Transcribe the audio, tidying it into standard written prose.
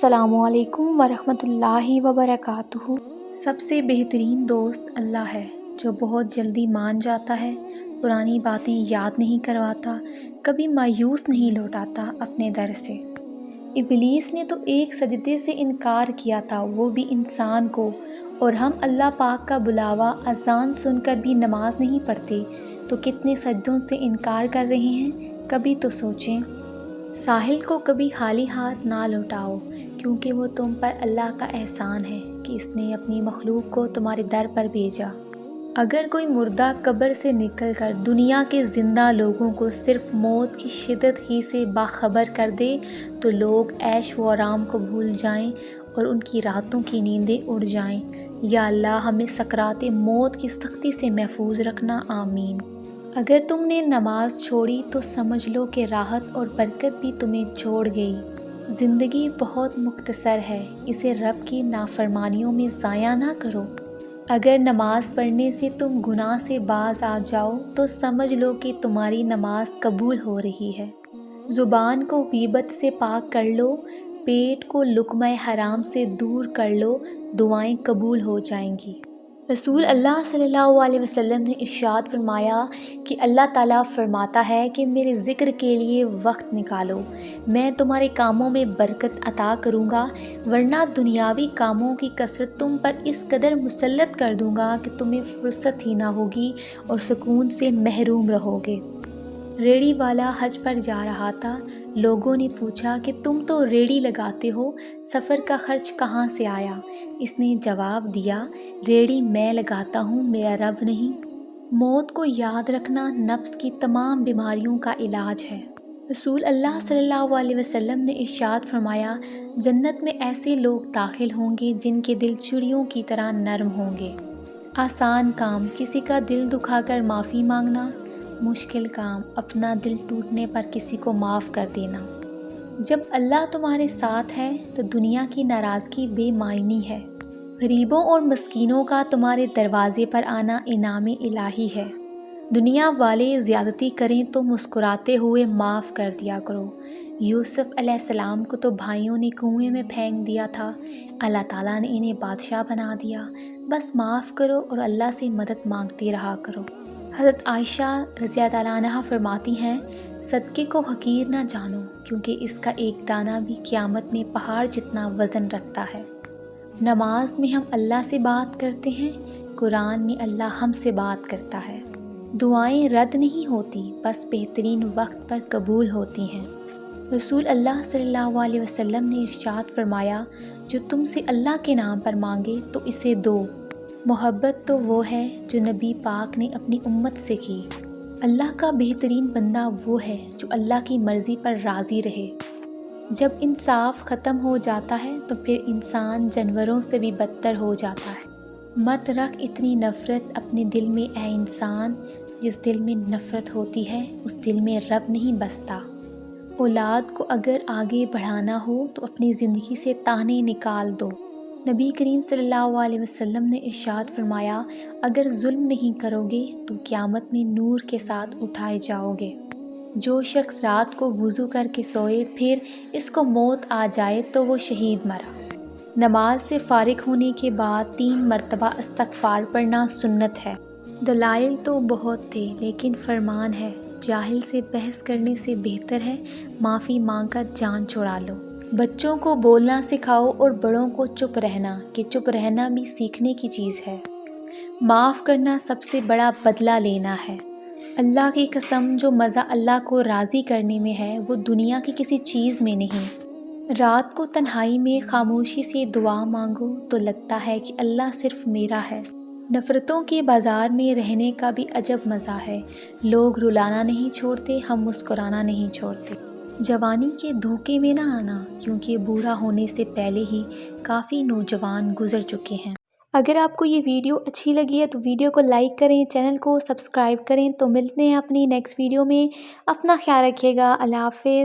السلام علیکم ورحمۃ اللہ وبرکاتہ۔ سب سے بہترین دوست اللہ ہے جو بہت جلدی مان جاتا ہے، پرانی باتیں یاد نہیں کرواتا، کبھی مایوس نہیں لوٹاتا اپنے در سے۔ ابلیس نے تو ایک سجدے سے انکار کیا تھا، وہ بھی انسان کو، اور ہم اللہ پاک کا بلاوا اذان سن کر بھی نماز نہیں پڑھتے تو کتنے سجدوں سے انکار کر رہے ہیں، کبھی تو سوچیں۔ ساحل کو کبھی خالی ہاتھ نہ لوٹاؤ، کیونکہ وہ تم پر اللہ کا احسان ہے کہ اس نے اپنی مخلوق کو تمہارے در پر بھیجا۔ اگر کوئی مردہ قبر سے نکل کر دنیا کے زندہ لوگوں کو صرف موت کی شدت ہی سے باخبر کر دے تو لوگ عیش و آرام کو بھول جائیں اور ان کی راتوں کی نیندیں اڑ جائیں۔ یا اللہ ہمیں سکرات موت کی سختی سے محفوظ رکھنا، آمین۔ اگر تم نے نماز چھوڑی تو سمجھ لو کہ راحت اور برکت بھی تمہیں چھوڑ گئی۔ زندگی بہت مختصر ہے، اسے رب کی نافرمانیوں میں ضائع نہ کرو۔ اگر نماز پڑھنے سے تم گناہ سے باز آ جاؤ تو سمجھ لو کہ تمہاری نماز قبول ہو رہی ہے۔ زبان کو غیبت سے پاک کر لو، پیٹ کو لقمہ حرام سے دور کر لو، دعائیں قبول ہو جائیں گی۔ رسول اللہ صلی اللہ علیہ وسلم نے ارشاد فرمایا کہ اللہ تعالیٰ فرماتا ہے کہ میرے ذکر کے لیے وقت نکالو، میں تمہارے کاموں میں برکت عطا کروں گا، ورنہ دنیاوی کاموں کی کثرت تم پر اس قدر مسلط کر دوں گا کہ تمہیں فرصت ہی نہ ہوگی اور سکون سے محروم رہو گے۔ ریڑھی والا حج پر جا رہا تھا، لوگوں نے پوچھا کہ تم تو ریڑھی لگاتے ہو، سفر کا خرچ کہاں سے آیا؟ اس نے جواب دیا، ریڑھی میں لگاتا ہوں، میرا رب نہیں۔ موت کو یاد رکھنا نفس کی تمام بیماریوں کا علاج ہے۔ رسول اللہ صلی اللہ علیہ وسلم نے ارشاد فرمایا، جنت میں ایسے لوگ داخل ہوں گے جن کے دل چڑیوں کی طرح نرم ہوں گے۔ آسان کام کسی کا دل دکھا کر معافی مانگنا، مشکل کام اپنا دل ٹوٹنے پر کسی کو معاف کر دینا۔ جب اللہ تمہارے ساتھ ہے تو دنیا کی ناراضگی بے معنی ہے۔ غریبوں اور مسکینوں کا تمہارے دروازے پر آنا انعام الہی ہے۔ دنیا والے زیادتی کریں تو مسکراتے ہوئے معاف کر دیا کرو۔ یوسف علیہ السلام کو تو بھائیوں نے کنویں میں پھینک دیا تھا، اللہ تعالیٰ نے انہیں بادشاہ بنا دیا، بس معاف کرو اور اللہ سے مدد مانگتے رہا کرو۔ حضرت عائشہ رضی اللہ عنہا فرماتی ہیں، صدقے کو حقیر نہ جانو، کیونکہ اس کا ایک دانہ بھی قیامت میں پہاڑ جتنا وزن رکھتا ہے۔ نماز میں ہم اللہ سے بات کرتے ہیں، قرآن میں اللہ ہم سے بات کرتا ہے۔ دعائیں رد نہیں ہوتی، بس بہترین وقت پر قبول ہوتی ہیں۔ رسول اللہ صلی اللہ علیہ وسلم نے ارشاد فرمایا، جو تم سے اللہ کے نام پر مانگے تو اسے دو۔ محبت تو وہ ہے جو نبی پاک نے اپنی امت سے کی۔ اللہ کا بہترین بندہ وہ ہے جو اللہ کی مرضی پر راضی رہے۔ جب انصاف ختم ہو جاتا ہے تو پھر انسان جانوروں سے بھی بدتر ہو جاتا ہے۔ مت رکھ اتنی نفرت اپنے دل میں اے انسان، جس دل میں نفرت ہوتی ہے اس دل میں رب نہیں بستا۔ اولاد کو اگر آگے بڑھانا ہو تو اپنی زندگی سے تانے نکال دو۔ نبی کریم صلی اللہ علیہ وسلم نے ارشاد فرمایا، اگر ظلم نہیں کرو گے تو قیامت میں نور کے ساتھ اٹھائے جاؤ گے۔ جو شخص رات کو وضو کر کے سوئے پھر اس کو موت آ جائے تو وہ شہید مرا۔ نماز سے فارغ ہونے کے بعد 3 مرتبہ استغفار پڑھنا سنت ہے۔ دلائل تو بہت تھے لیکن فرمان ہے، جاہل سے بحث کرنے سے بہتر ہے معافی مانگ کر جان چھڑا لو۔ بچوں کو بولنا سکھاؤ اور بڑوں کو چپ رہنا، کہ چپ رہنا بھی سیکھنے کی چیز ہے۔ معاف کرنا سب سے بڑا بدلہ لینا ہے۔ اللہ کی قسم، جو مزہ اللہ کو راضی کرنے میں ہے وہ دنیا کی کسی چیز میں نہیں۔ رات کو تنہائی میں خاموشی سے دعا مانگو تو لگتا ہے کہ اللہ صرف میرا ہے۔ نفرتوں کے بازار میں رہنے کا بھی عجب مزہ ہے، لوگ رلانا نہیں چھوڑتے، ہم مسکرانا نہیں چھوڑتے۔ جوانی کے دھوکے میں نہ آنا، کیونکہ بوڑھا ہونے سے پہلے ہی کافی نوجوان گزر چکے ہیں۔ اگر آپ کو یہ ویڈیو اچھی لگی ہے تو ویڈیو کو لائک کریں، چینل کو سبسکرائب کریں۔ تو ملتے ہیں اپنی نیکسٹ ویڈیو میں، اپنا خیال رکھیے گا، اللہ حافظ۔